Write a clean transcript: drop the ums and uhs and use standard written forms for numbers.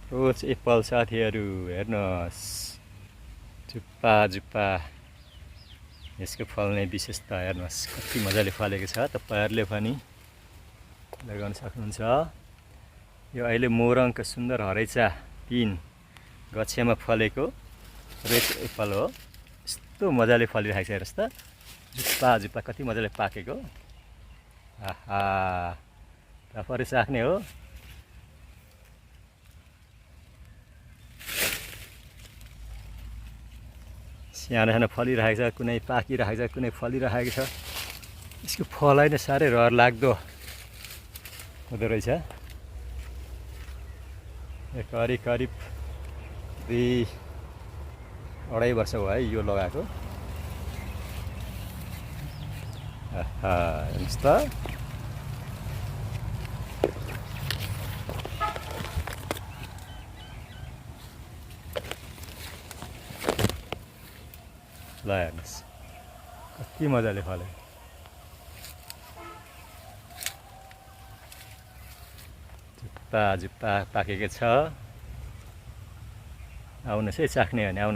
रोज Apple साथीहरू हेर्नुहोस् जुप्पा जुप्पा यसको फल्ने विशेषता हेर्नुहोस् कति मजाले फलेको छ तपाईहरुले पनि लगाउन सक्नुहुन्छ यो अहिले मोरङको सुन्दर हरैचा 3 गछियामा फलेको रेड एप्पल हो यस्तो मजाले फलिरहेको छ हेर्नुहोस् त जुप्पा जुप्पा कति मजाले पाकेको आहा तपाईहरु चाख्ने हो सानो सानो फलिरहेको छ कुनै पाकिरहेको छ कुनै फलिरहेको छ यसको फलै नै साह्रै रहर लाग्दो हुँदो रहेछ करिब करिब 2-2.5 वर्ष भयो है यो लगाएको हेर्नुहोस् त ल हेर्नुहोस् कति मजाले फल्यो जुप्पा जुप्पा पाकेको छ आउनुहोस् है चाख्ने भने आउनु